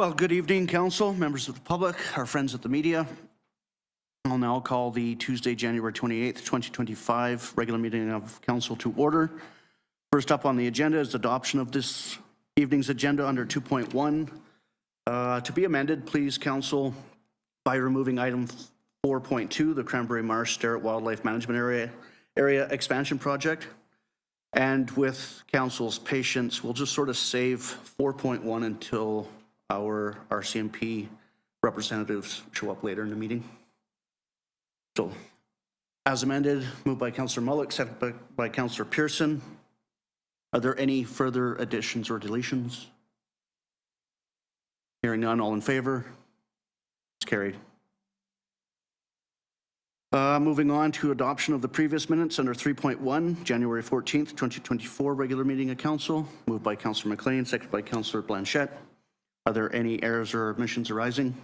Well, good evening, Council, members of the public, our friends at the media. I'll now call the Tuesday, January 28th, 2025 regular meeting of Council to order. First up on the agenda is adoption of this evening's agenda under 2.1. To be amended, please, Council, by removing item 4.2, the Cranberry Marsh Sterrett Wildlife Management Area Expansion Project. And with Council's patience, we'll just sort of save 4.1 until our RCMP representatives show up later in the meeting. So, as amended, moved by Councillor Mullock, seconded by Councillor Pearson. Are there any further additions or deletions? Hearing none, all in favor? It's carried. Moving on to adoption of the previous minutes under 3.1, January 14th, 2024 regular meeting of Council. Moved by Councillor McLean, seconded by Councillor Blanchette. Are there any errors or omissions arising?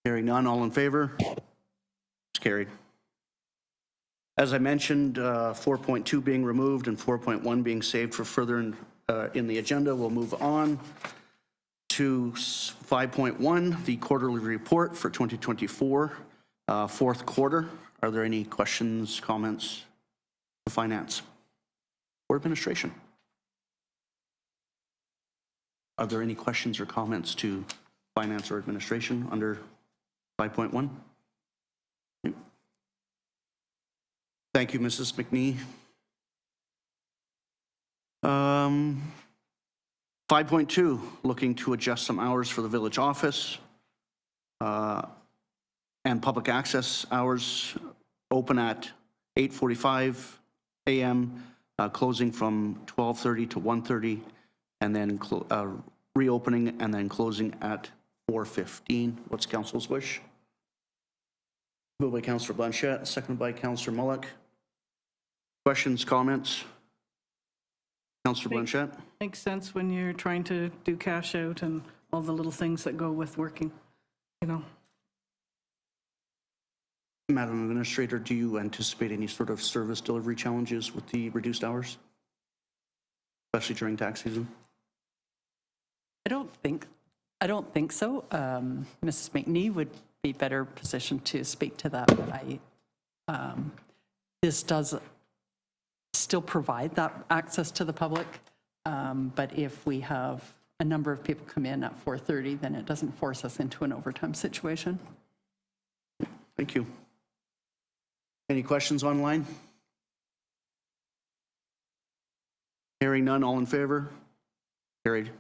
Hearing none, all in favor? It's carried. As I mentioned, 4.2 being removed and 4.1 being saved for further in the agenda, we'll move on to 5.1, the quarterly report for 2024, fourth quarter. Are there any questions, comments for finance or administration? Are there any questions or comments to finance or administration under 5.1? Thank you, Mrs. McNee. 5.2, looking to adjust some hours for the village office and public access hours, open at 8:45 a.m., closing from 12:30 to 1:30, and then reopening and then closing at 4:15. What's Council's wish? Moved by Councillor Blanchette, seconded by Councillor Mullock. Questions, comments? Councillor Blanchette? Makes sense when you're trying to do cash out and all the little things that go with working, you know. Madam Administrator, do you anticipate any sort of service delivery challenges with the reduced hours, especially during tax season? I don't think so. Mrs. McNee would be better positioned to speak to that, but this does still provide that access to the public. But if we have a number of people come in at 4:30, then it doesn't force us into an overtime situation. Thank you. Any questions online? Hearing none, all in favor? Carried.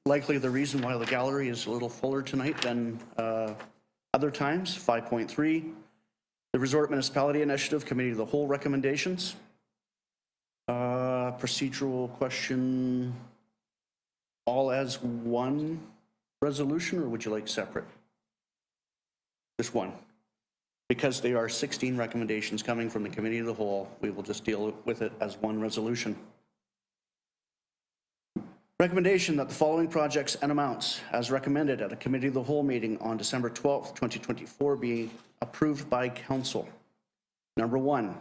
Likely the reason why the gallery is a little fuller tonight than other times. 5.3, the Resort Municipality Initiative Committee of the Whole recommendations. Procedural question, all as one resolution, or would you like separate? Just one. Because there are 16 recommendations coming from the Committee of the Whole, we will just deal with it as one resolution. Recommendation that the following projects and amounts, as recommended at a Committee of the Whole meeting on December 12th, 2024, be approved by Council. Number 1,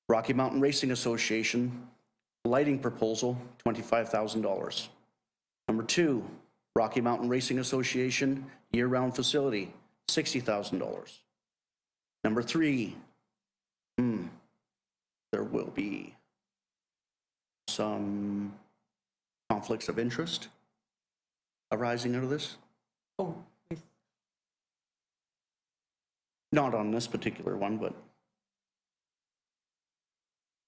Rocky Mountain Racing Association lighting proposal, $25,000. Number 2, Rocky Mountain Racing Association year-round facility, $60,000. Number 3, there will be some conflicts of interest arising out of this? Oh, not on this particular one, but.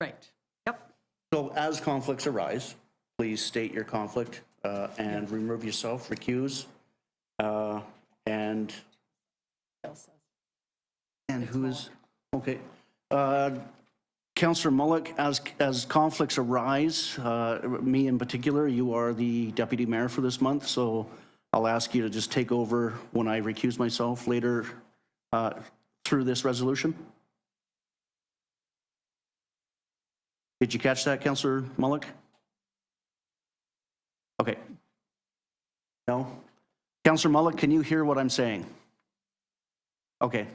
right. Yep. So as conflicts arise, please state your conflict and remove yourself, recuse, and who is, okay. Councillor Mullock, as conflicts arise, me in particular, you are the deputy mayor for this month, so I'll ask you to just take over when I recuse myself later through this resolution. Did you catch that, Councillor Mullock? Okay. No? Councillor Mullock, can you hear what I'm saying? Okay.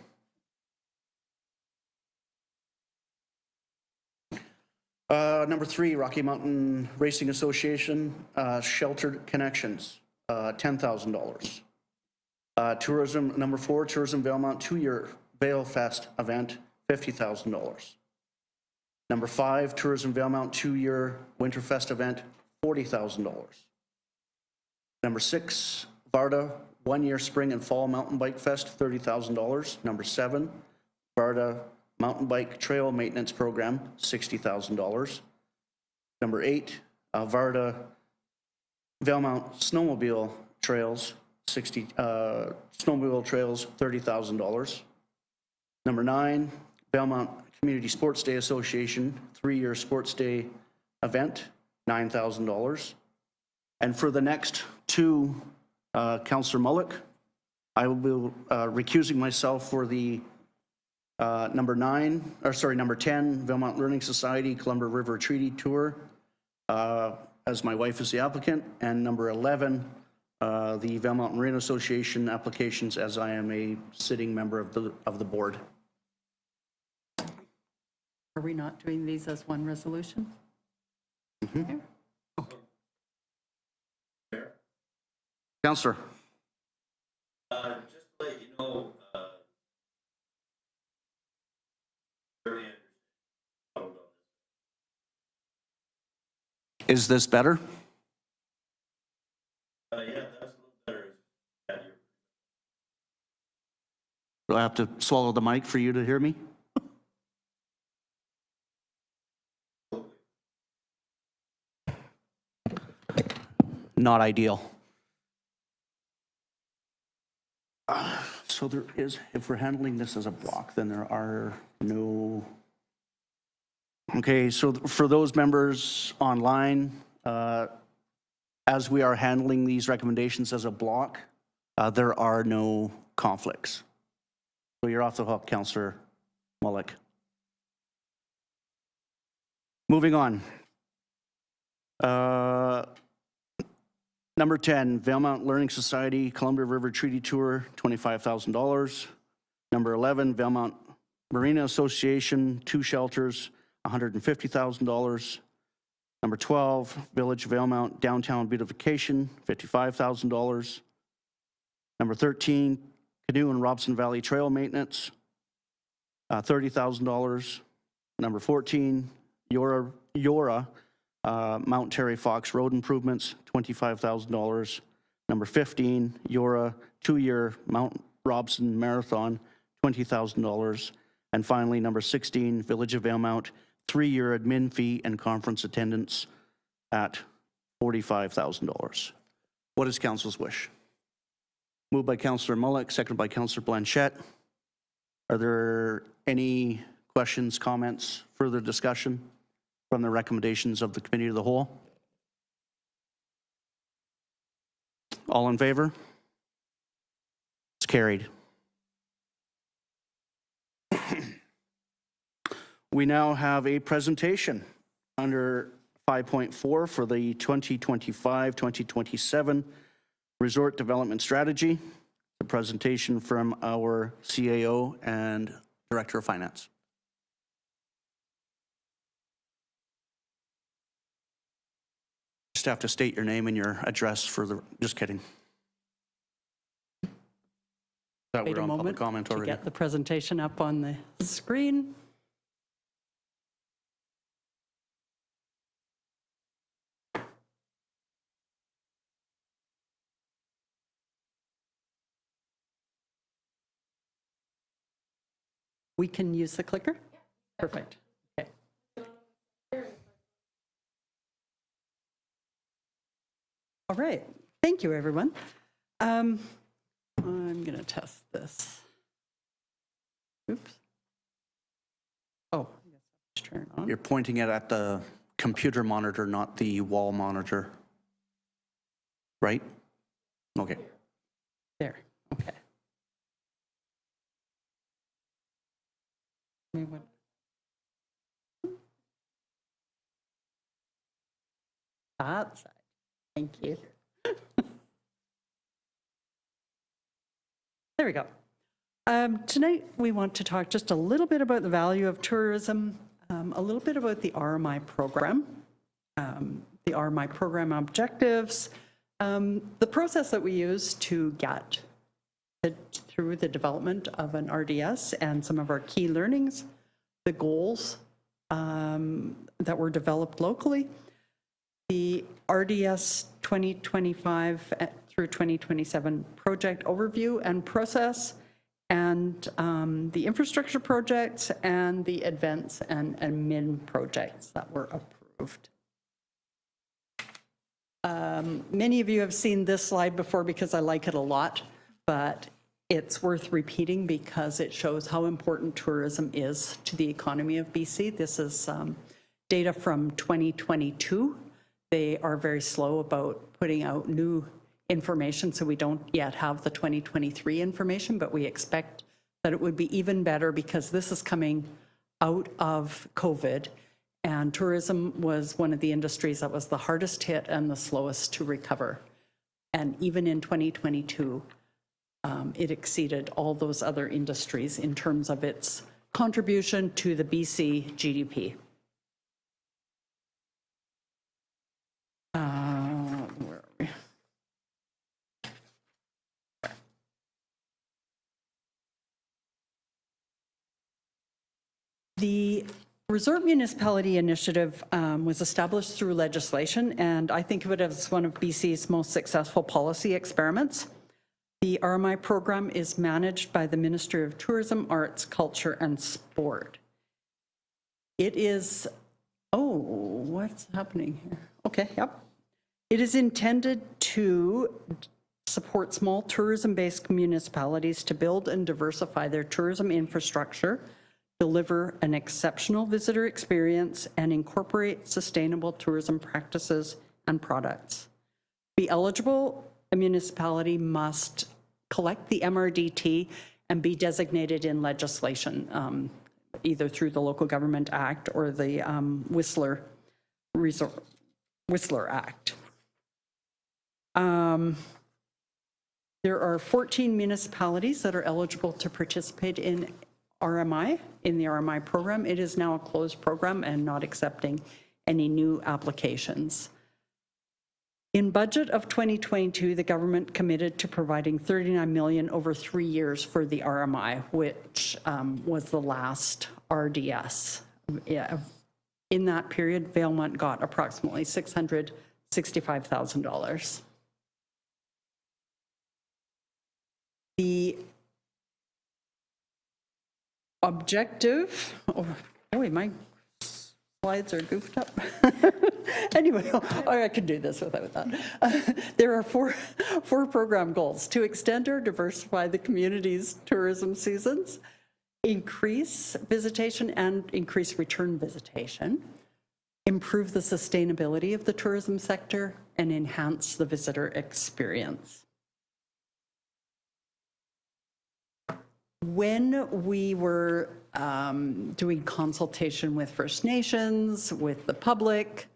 Number 3, Rocky Mountain Racing Association, Sheltered Connections, $10,000. Tourism, number 4, Tourism Valemount 2-year Vail Fest event, $50,000. Number 5, Tourism Valemount 2-year Winterfest event, $40,000. Number 6, Varda 1-year Spring and Fall Mountain Bike Fest, $30,000. Number 7, Varda Mountain Bike Trail Maintenance Program, $60,000. Number 8, Varda Valemount Snowmobile Trails, snowmobile trails, $30,000. Number 9, Valemount Community Sports Day Association 3-year Sports Day event, $9,000. And for the next 2, Councillor Mullock, I will be recusing myself for the number 10, Valemount Learning Society Columbia River Treaty Tour, as my wife is the applicant, and number 11, the Valemount Marine Association applications, as I am a sitting member of the board. Are we not doing these as one resolution? Okay. Councillor. Just to let you know, very interesting. Is this better? Yeah, that's a little better. Yeah, Do I have to swallow the mic for you to hear me? Not ideal. So there is, if we're handling this as a block, then there are no. Okay, so for those members online, as we are handling these recommendations as a block, there are no conflicts. So you're off the hook, Councillor Mullock. Moving on. Number 10, Valemount Learning Society Columbia River Treaty Tour, $25,000. Number 11, Valemount Marina Association, 2 shelters, $150,000. Number 12, Village of Valemount Downtown Beautification, $55,000. Number 13, Canoe and Robson Valley Trail Maintenance, $30,000. Number 14, Yora Mount Terry Fox Road Improvements, $25,000. Number 15, Yora 2-year Mount Robson Marathon, $20,000. And finally, number 16, Village of Valemount 3-year admin fee and conference attendance at $45,000. What is council's wish? Moved by Councillor Mullock, seconded by Councillor Blanchette. Are there any questions, comments, further discussion from the recommendations of the Committee of the Whole? All in favor? It's carried. We now have a presentation under 5.4 for the 2025-2027 Resort Development Strategy. A presentation from our CAO and Director of Finance. Just have to state your name and your address for the, just kidding. That Wait we're a on public moment comment to already. get the presentation up on the screen. We can use the clicker? Perfect. Okay. All right. Thank you, everyone. I'm going to test this. Oops. Oh, I guess I'll just turn it on. You're pointing it at the computer monitor, not the wall monitor, right? Okay. There. Okay. That side. Thank you. There we go. Tonight, we want to talk just a little bit about the value of tourism A little bit about the RMI program, the RMI program objectives, the process that we use to get through the development of an RDS and some of our key learnings, the goals that were developed locally, the RDS 2025 through 2027 project overview and process, and the infrastructure projects and the events and MIN projects that were approved. Many of you have seen this slide before because I like it a lot, but it's worth repeating because it shows how important tourism is to the economy of BC. This is data from 2022. They are very slow about putting out new information, so we don't yet have the 2023 information, but we expect that it would be even better because this is coming out of COVID, and tourism was one of the industries that was the hardest hit and the slowest to recover. And even in 2022, it exceeded all those other industries in terms of its contribution to the BC GDP. Where are we? The Resort Municipality Initiative was established through legislation, and I think of it as one of BC's most successful policy experiments. The RMI program is managed by the Ministry of Tourism, Arts, Culture, and Sport. It is, oh, what's happening here? Okay, yep. It is intended to support small tourism-based municipalities to build and diversify their tourism infrastructure, deliver an exceptional visitor experience, and incorporate sustainable tourism practices and products. To be eligible, a municipality must collect the MRDT and be designated in legislation, either through the Local Government Act or the Whistler Act. There are 14 municipalities that are eligible to participate in RMI, in the RMI program. It is now a closed program and not accepting any new applications. In budget of 2022, the government committed to providing $39 million over 3 years for the RMI, which was the last RDS. In that period, Valemount got approximately $665,000. The objective, oh boy, my slides are goofed up. Anyway, I could do this without that. There are four program goals: to extend or diversify the community's tourism seasons, increase visitation and increase return visitation, improve the sustainability of the tourism sector, and enhance the visitor experience. When we were doing consultation with First Nations, with the public,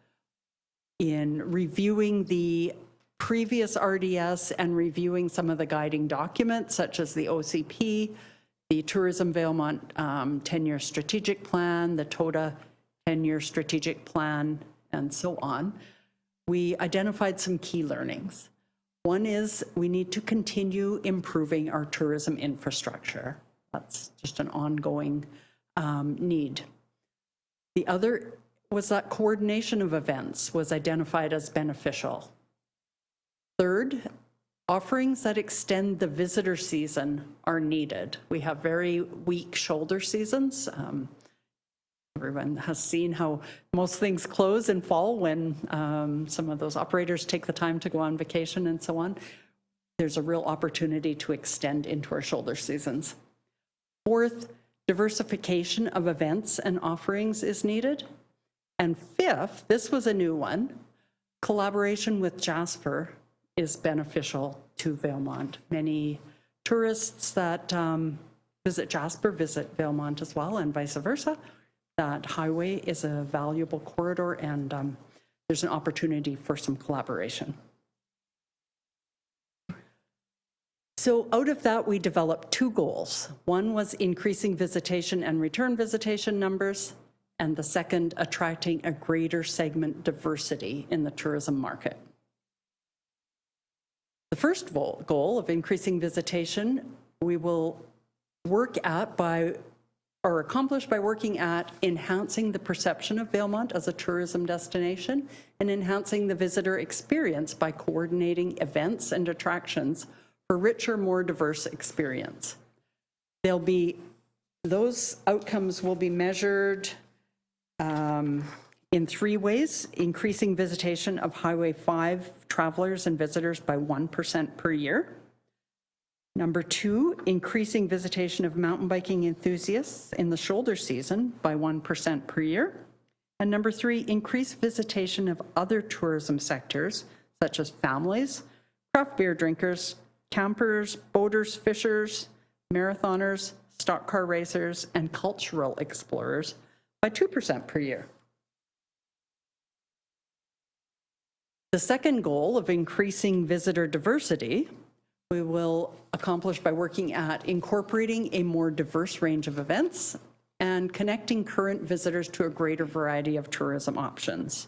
in reviewing the previous RDS and reviewing some of the guiding documents, such as the OCP, the Tourism Valemount 10-year strategic plan, the TOTA 10-year strategic plan, and so on, we identified some key learnings. One is we need to continue improving our tourism infrastructure. That's just an ongoing need. The other was that coordination of events was identified as beneficial. Third, offerings that extend the visitor season are needed. We have very weak shoulder seasons. Everyone has seen how most things close in fall when some of those operators take the time to go on vacation and so on. There's a real opportunity to extend into our shoulder seasons. Fourth, diversification of events and offerings is needed. And fifth, this was a new one, collaboration with Jasper is beneficial to Valemount. Many tourists that visit Jasper visit Valemount as well, and vice versa. That highway is a valuable corridor, and there's an opportunity for some collaboration. So out of that, we developed two goals. One was increasing visitation and return visitation numbers, and the second, attracting a greater segment diversity in the tourism market. The first goal of increasing visitation, we will work at accomplish by working at enhancing the perception of Valemount as a tourism destination and enhancing the visitor experience by coordinating events and attractions for richer, more diverse experience. Those outcomes will be measured in 3 ways: increasing visitation of Highway 5 travelers and visitors by 1% per year. Number 2, increasing visitation of mountain biking enthusiasts in the shoulder season by 1% per year. And number 3, increase visitation of other tourism sectors, such as families, craft beer drinkers, campers, boaters, fishers, marathoners, stock car racers, and cultural explorers by 2% per year. The second goal of increasing visitor diversity we will accomplish by working at incorporating a more diverse range of events and connecting current visitors to a greater variety of tourism options.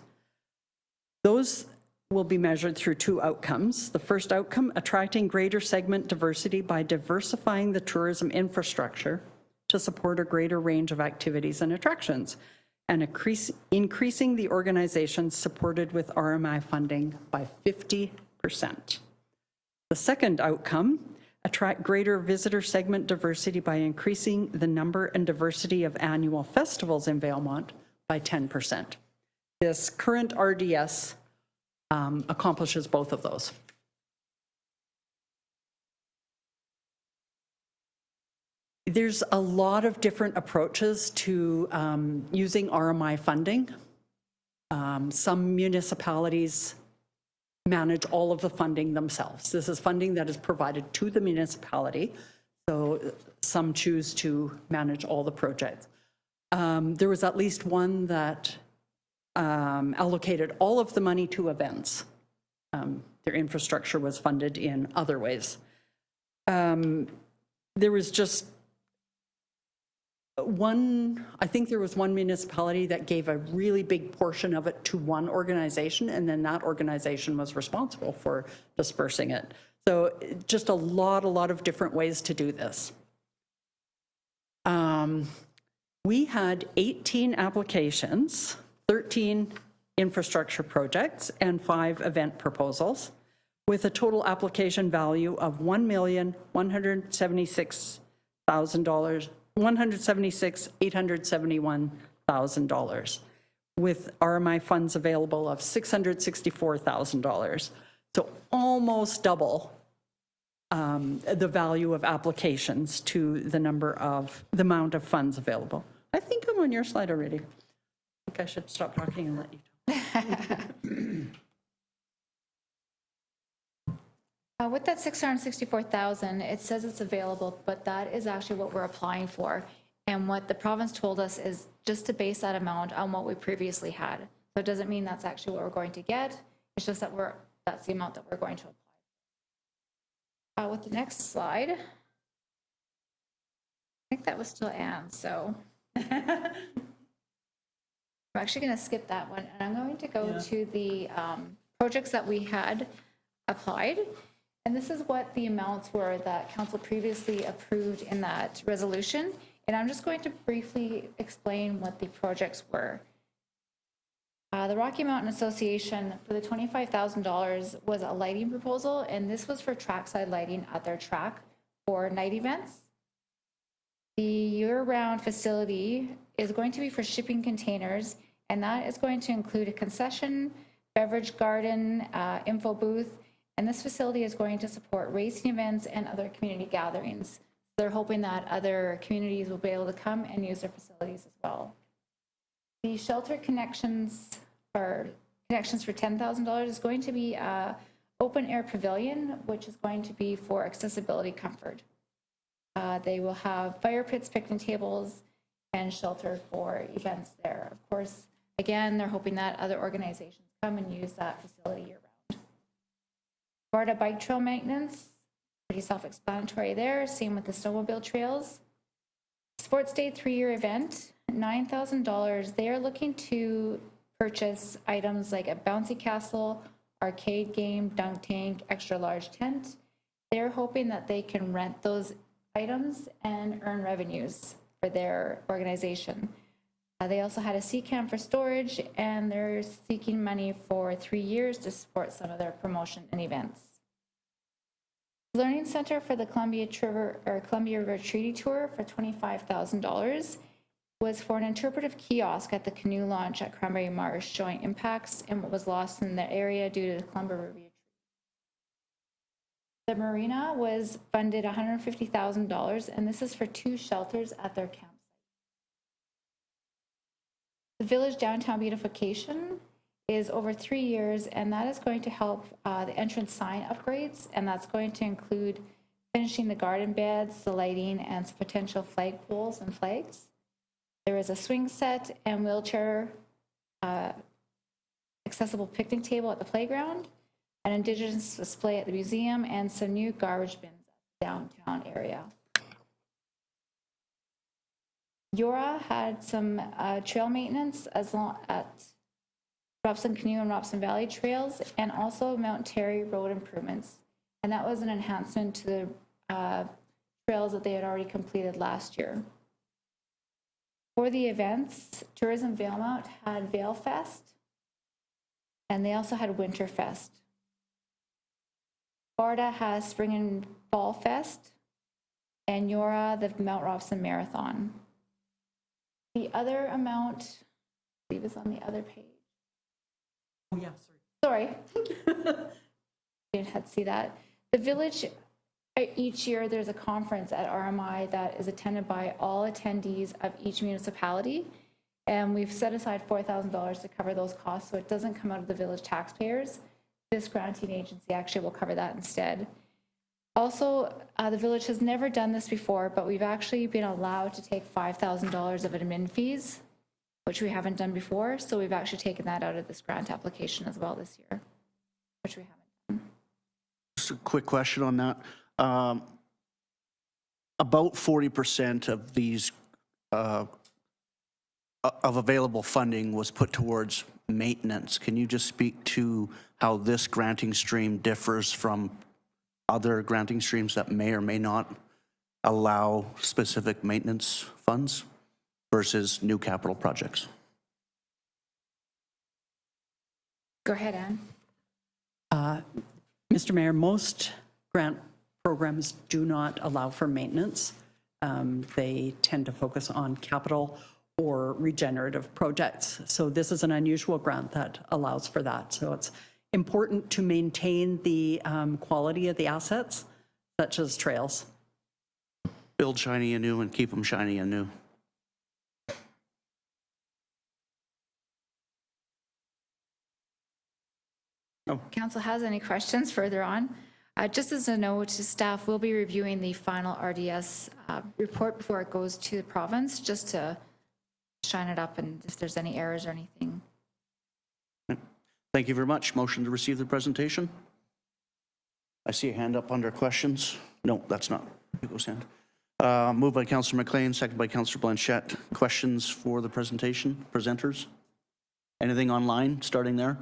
Those will be measured through 2 outcomes. The first outcome, attracting greater segment diversity by diversifying the tourism infrastructure to support a greater range of activities and attractions, and increasing the organizations supported with RMI funding by 50%. The second outcome, attract greater visitor segment diversity by increasing the number and diversity of annual festivals in Valemount by 10%. This current RDS accomplishes both of those. There's a lot of different approaches to using RMI funding. Some municipalities manage all of the funding themselves. This is funding that is provided to the municipality, so some choose to manage all the projects. There was at least one that allocated all of the money to events. Their infrastructure was funded in other ways. There was just I think there was one municipality that gave a really big portion of it to one organization, and then that organization was responsible for dispersing it. So just a lot of different ways to do this. We had 18 applications, 13 infrastructure projects, and 5 event proposals, with a total application value of $1,871,000, with RMI funds available of $664,000. So almost double the value of applications to the amount of funds available. I think I'm on your slide already. I think I should stop talking and let you talk. With that 664,000, it says it's available, but that is actually what we're applying for. And what the province told us is just to base that amount on what we previously had. So it doesn't mean that's actually what we're going to get. It's just that that's the amount that we're going to apply. With the next slide, I think that was still Anne, so. I'm actually going to skip that one, and I'm going to go to the projects that we had applied. And this is what the amounts were that council previously approved in that resolution. And I'm just going to briefly explain what the projects were. The Rocky Mountain Association, for the $25,000, was a lighting proposal, and this was for trackside lighting at their track for night events. The year-round facility is going to be for shipping containers, and that is going to include a concession, beverage garden, info booth, and this facility is going to support racing events and other community gatherings. They're hoping that other communities will be able to come and use their facilities as well. The shelter connections for $10,000 is going to be an open air pavilion, which is going to be for accessibility comfort. They will have fire pits, picnic tables, and shelter for events there. Of course, again, they're hoping that other organizations come and use that facility year-round. Varda bike trail maintenance, pretty self-explanatory there. Same with the snowmobile trails. Sports Day 3-year event, $9,000. They are looking to purchase items like a bouncy castle, arcade game, dunk tank, extra large tent. They're hoping that they can rent those items and earn revenues for their organization. They also had a sea cam for storage, and they're seeking money for 3 years to support some of their promotion and events. Learning Center for the Columbia River Treaty Tour for $25,000 was for an interpretive kiosk at the canoe launch at Cranberry Marsh, showing impacts and what was lost in the area due to the Columbia River. The marina was funded $150,000, and this is for 2 shelters at their campsite. The village downtown beautification is over 3 years, and that is going to help the entrance sign upgrades, and that's going to include finishing the garden beds, the lighting, and some potential flag poles and flags. There is a swing set and wheelchair accessible picnic table at the playground, an indigenous display at the museum, and some new garbage bins at the downtown area. Yora had some trail maintenance as long at Robson Canoe and Robson Valley trails, and also Mount Terry road improvements. And that was an enhancement to the trails that they had already completed last year. For the events, Tourism Valemount had Vail Fest, and they also had Winter Fest. Barda has Spring and Fall Fest, and Yora, the Mount Robson Marathon. The other amount, I believe, is on the other page. Oh, yeah, Sorry. Didn't have to see that. The village, each year there's a conference at RMI that is attended by all attendees of each municipality. And we've set aside $4,000 to cover those costs, so it doesn't come out of the village taxpayers. This granting agency actually will cover that instead. Also, the village has never done this before, but we've actually been allowed to take $5,000 of admin fees, which we haven't done before. So we've actually taken that out of this grant application as well this year, which we haven't done. Just a quick question on that. About 40% of these of available funding was put towards maintenance. Can you just speak to how this granting stream differs from other granting streams that may or may not allow specific maintenance funds versus new capital projects? Go ahead, Anne. Mr. Mayor, most grant programs do not allow for maintenance. They tend to focus on capital or regenerative projects. So this is an unusual grant that allows for that. So it's important to maintain the quality of the assets, such as trails. Build shiny and new and keep them shiny and new. Council has any questions further on? Just as a note, staff will be reviewing the final RDS report before it goes to the province, just to shine it up and if there's any errors or anything. Thank you very much. Motion to receive the presentation. I see a hand up under questions. No, that's not Hugo's hand. Moved by Councillor McLean, second by Councillor Blanchette. Questions for the presentation, presenters? Anything online, starting there?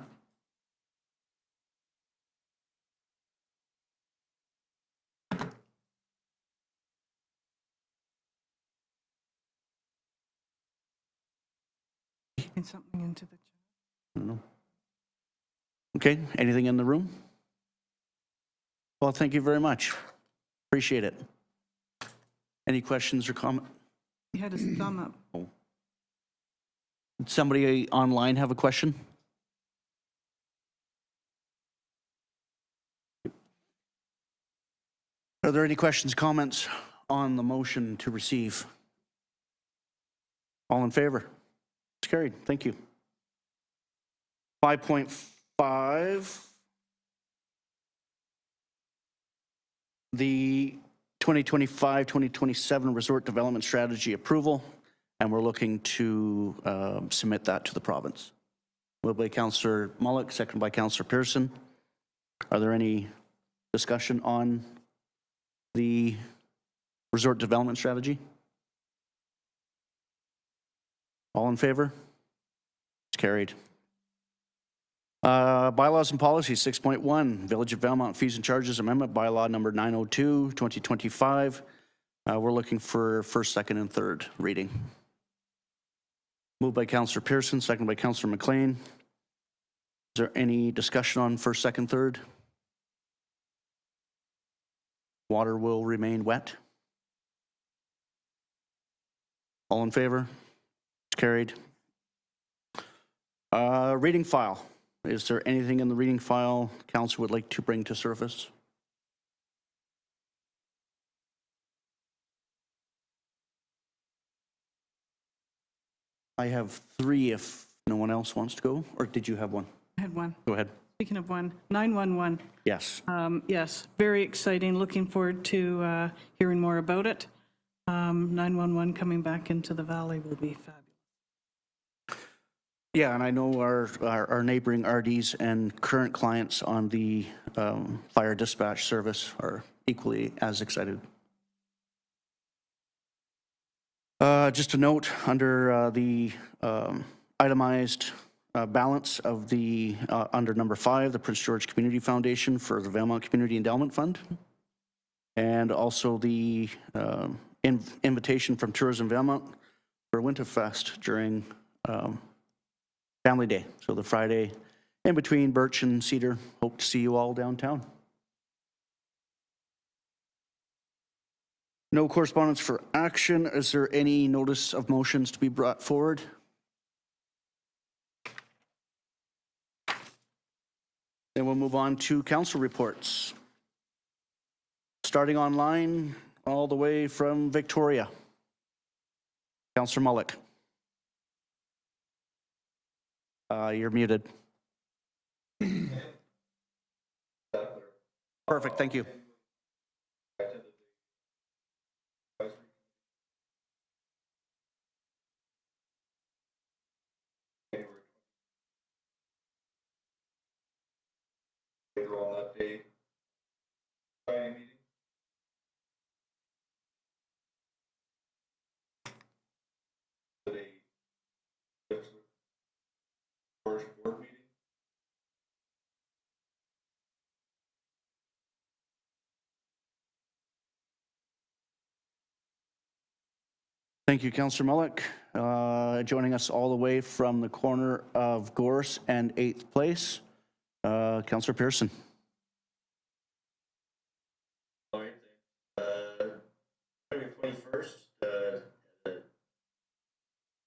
Something into the chat. I don't know. Okay, anything in the room? Well, thank you very much. Appreciate it. Any questions or comment? He had his thumb up. Did somebody online have a question? Are there any questions, comments on the motion to receive? All in favor? It's carried. Thank you. 5.5. The 2025-2027 Resort Development Strategy approval, and we're looking to submit that to the province. Moved by Councillor Mullock, second by Councillor Pearson. Are there any discussion on the Resort Development Strategy? All in favor? It's carried. Bylaws and policies, 6.1, Village of Valemount Fees and Charges Amendment, bylaw number 902, 2025. We're looking for first, second, and third reading. Moved by Councillor Pearson, second by Councillor McLean. Is there any discussion on first, second, third? Water will remain wet. All in favor? It's carried. Reading file. Is there anything in the reading file council would like to bring to surface? I have 3 if no one else wants to go, or did you have one? I had one. Go ahead. Speaking of one, 911. Yes. Yes, very exciting. Looking forward to hearing more about it. 911 coming back into the valley will be fabulous. Yeah, and I know our neighboring RDs and current clients on the fire dispatch service are equally as excited. Just a note, under the itemized balance of the, under number 5, the Prince George Community Foundation for the Valemount Community Endowment Fund, and also the invitation from Tourism Valemount for Winterfest during Family Day. So the Friday in between Birch and Cedar. Hope to see you all downtown. No correspondence for action. Is there any notice of motions to be brought forward? Then we'll move on to council reports. Starting online, all the way from Victoria. Councillor Mullock. You're muted. Perfect, thank you. Overall update. Meeting. Board meeting. Thank you, Councillor Mullock. Joining us all the way from the corner of Gorse and 8th Place, Councillor Pearson. All right, February 21st,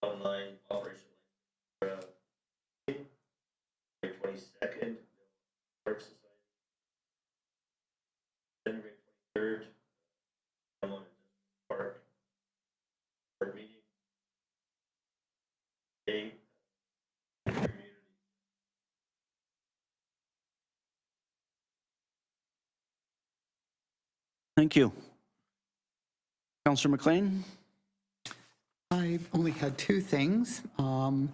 online operation. February 22nd, Park Society. February 23rd, Park. Board meeting. Day. Community. Thank you. Councillor McLean? I only had 2 things. On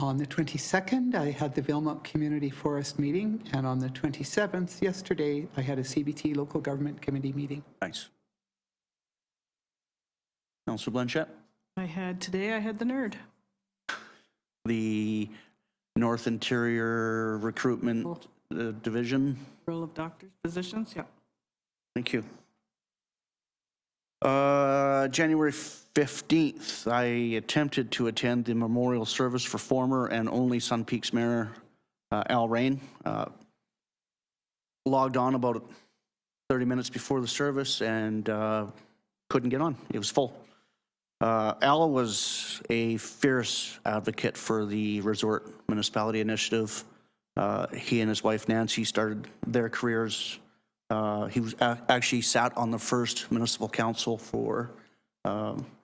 the 22nd, I had the Valemount Community Forest meeting, and on the 27th, yesterday, I had a CBT Local Government Committee meeting. Nice. Councillor Blanchette? I had the nerd. The North Interior Recruitment Division. Role of doctors' positions, yeah. Thank you. January 15th, I attempted to attend the memorial service for former and only Sun Peaks Mayor Al Rain. Logged on about 30 minutes before the service and couldn't get on. It was full. Al was a fierce advocate for the Resort Municipality Initiative. He and his wife Nancy started their careers. He was actually sat on the first municipal council for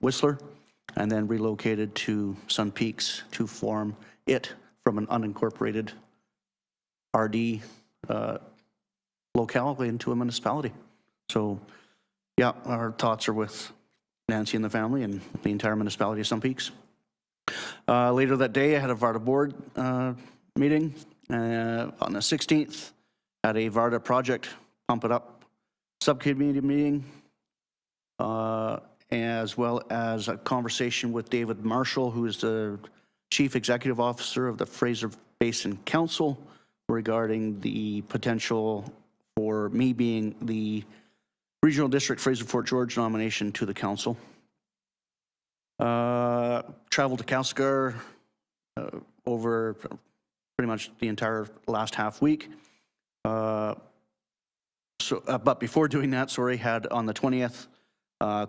Whistler, and then relocated to Sun Peaks to form it from an unincorporated RD locale into a municipality. So, yeah, our thoughts are with Nancy and the family and the entire municipality of Sun Peaks. Later that day, I had a VARDA board meeting. On the 16th, had a VARDA project Pump It Up subcommittee meeting. as well as a conversation with David Marshall, who is the Chief Executive Officer of the Fraser Basin Council, regarding the potential for me being the Regional District Fraser Fort George nomination to the council. Traveled to Castlegar over pretty much the entire last half week. But before doing that, had on the 20th,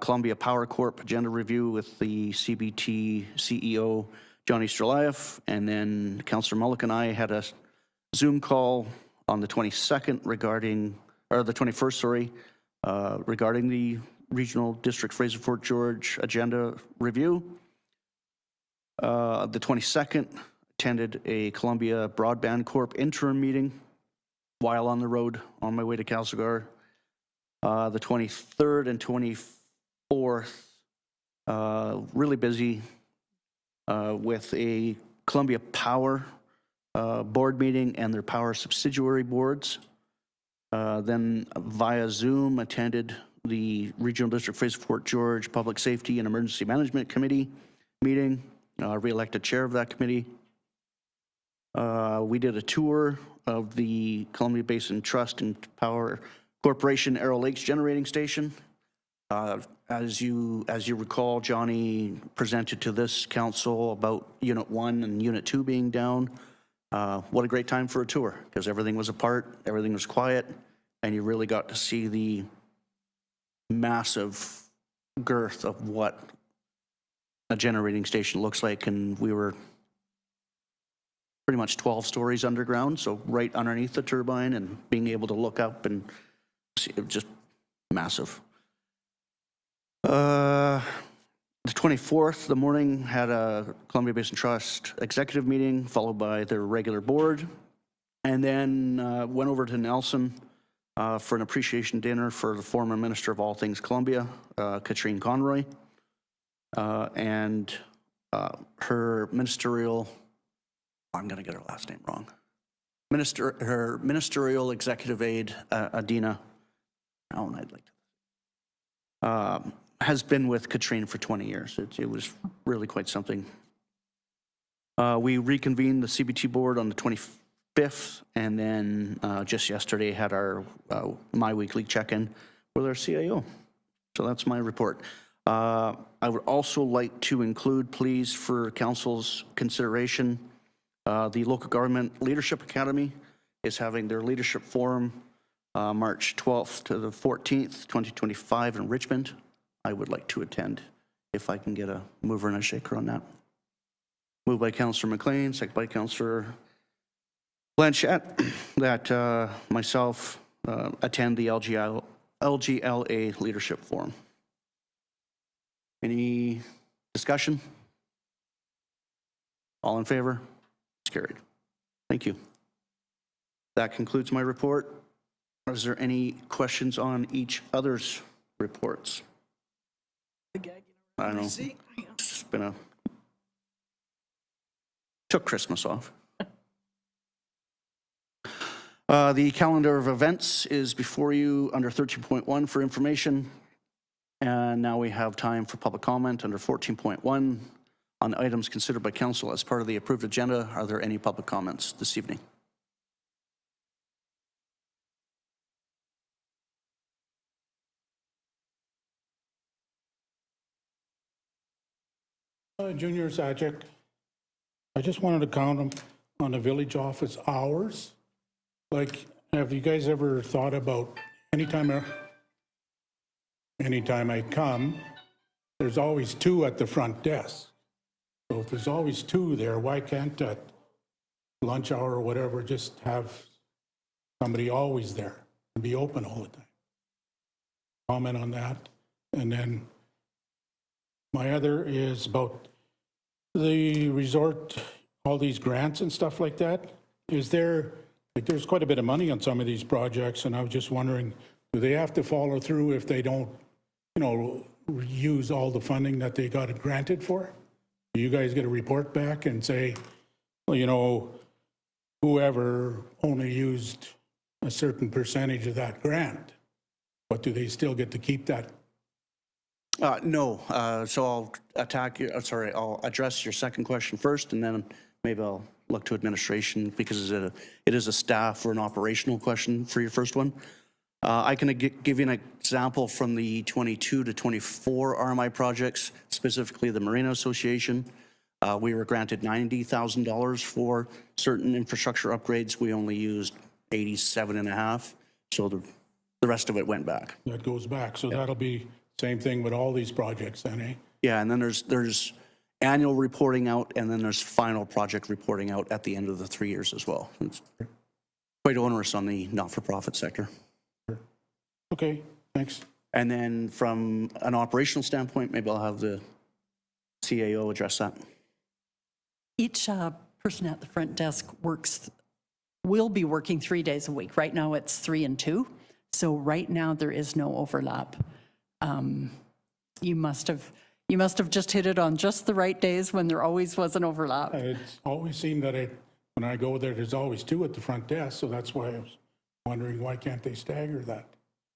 Columbia Power Corp agenda review with the CBT CEO, Johnny Strelayev, and then Councillor Mullick and I had a Zoom call on the 22nd regarding, or the 21st, regarding the Regional District Fraser Fort George agenda review. The 22nd, attended a Columbia Broadband Corp interim meeting while on the road on my way to Castlegar. The 23rd and 24th, really busy with a Columbia Power board meeting and their power subsidiary boards. Then via Zoom attended the Regional District Fraser Fort George Public Safety and Emergency Management Committee meeting, re-elected chair of that committee. We did a tour of the Columbia Basin Trust and Power Corporation Arrow Lakes Generating Station. As you recall, Johnny presented to this council about Unit 1 and Unit 2 being down. What a great time for a tour, because everything was apart, everything was quiet, and you really got to see the massive girth of what a generating station looks like. And we were pretty much 12 stories underground, so right underneath the turbine, and being able to look up and see it, just massive. The 24th, the morning, had a Columbia Basin Trust executive meeting, followed by their regular board, and then went over to Nelson for an appreciation dinner for the former Minister of All Things Columbia, Katrine Conroy, and her ministerial, I'm going to get her last name wrong, her ministerial executive aide, Adina, I'd like to, has been with Katrine for 20 years. It was really quite something. We reconvened the CBT board on the 25th, and then just yesterday had our my weekly check-in with our CIO. So that's my report. I would also like to include, please, for council's consideration, the Local Government Leadership Academy is having their leadership forum March 12th to the 14th, 2025 in Richmond. I would like to attend if I can get a mover and a shaker on that. Moved by Councillor McLean, second by Councillor Blanchette, that myself attend the LGLA Leadership Forum. Any discussion? All in favor? It's carried. Thank you. That concludes my report. Is there any questions on each other's reports? I don't know. It's been a... Took Christmas off. The calendar of events is before you under 13.1 for information. And now we have time for public comment under 14.1 on items considered by council as part of the approved agenda. Are there any public comments this evening? Junior Zajic, I just wanted to count them on the village office hours. Like, have you guys ever thought about anytime I come, there's always two at the front desk. So if there's always two there, why can't at lunch hour or whatever, just have somebody always there and be open all the time? Comment on that. And then my other is about the resort, all these grants and stuff like that. Is there, like, there's quite a bit of money on some of these projects, and I was just wondering, do they have to follow through if they don't, you know, use all the funding that they got it granted for? Do you guys get a report back and say, well, you know, whoever only used a certain percentage of that grant, but do they still get to keep that? No, so I'll address your second question first, and then maybe I'll look to administration because it is a staff or an operational question for your first one. I can give you an example from the 22 to 24 RMI projects, specifically the Marina Association. We were granted $90,000 for certain infrastructure upgrades. We only used 87.5, so the rest of it went back. That goes back, so that'll be same thing with all these projects then, eh? Yeah, and then there's annual reporting out, and then there's final project reporting out at the end of the 3 years as well. It's quite onerous on the not-for-profit sector. Okay, thanks. And then from an operational standpoint, maybe I'll have the CAO address that. Each person at the front desk will be working 3 days a week. Right now, it's 3 and 2. So right now, there is no overlap. You must have just hit it on just the right days when there always was an overlap. It's always seemed that when I go there, there's always 2 at the front desk, so that's why I was wondering, why can't they stagger that?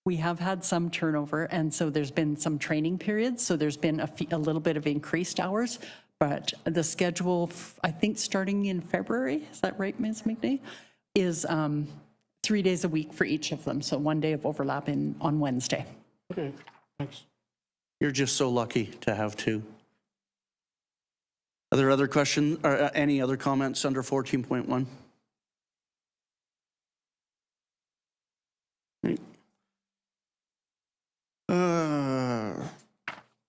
We have had some turnover, and so there's been some training periods, so there's been a little bit of increased hours, but the schedule, I think starting in February, is that right, Ms. McNee, is 3 days a week for each of them, so 1 day of overlap on Wednesday. Okay, thanks. You're just so lucky to have 2. Are there other questions or any other comments under 14.1?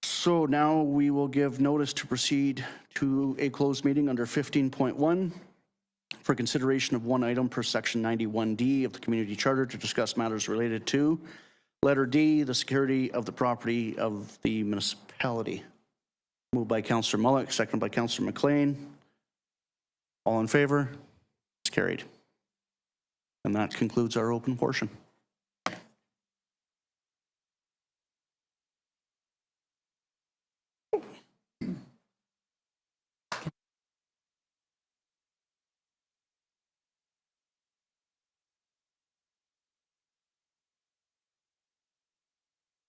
So now we will give notice to proceed to a closed meeting under 15.1 for consideration of one item per section 91D of the community charter to discuss matters related to letter D, the security of the property of the municipality. Moved by Councillor Mullock, seconded by Councillor McLean. All in favor? It's carried. And that concludes our open portion.